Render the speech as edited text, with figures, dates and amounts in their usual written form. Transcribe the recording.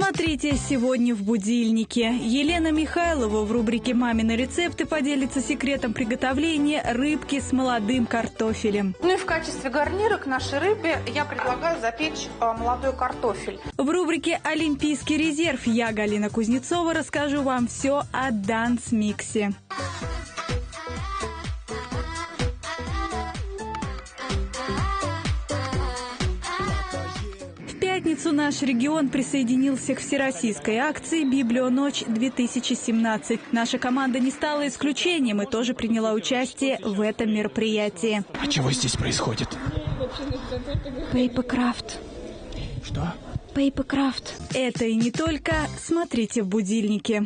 Смотрите сегодня в «Будильнике». Елена Михайлова в рубрике «Мамины рецепты» поделится секретом приготовления рыбки с молодым картофелем. Ну и в качестве гарнира к нашей рыбе я предлагаю запечь молодой картофель. В рубрике «Олимпийский резерв» я, Галина Кузнецова, расскажу вам все о данс-миксе. В пятницу наш регион присоединился к всероссийской акции «Библионочь-2017». Наша команда не стала исключением и тоже приняла участие в этом мероприятии. А чего здесь происходит? Пейперкрафт. Что? Пейперкрафт. Это и не только. Смотрите в «Будильнике».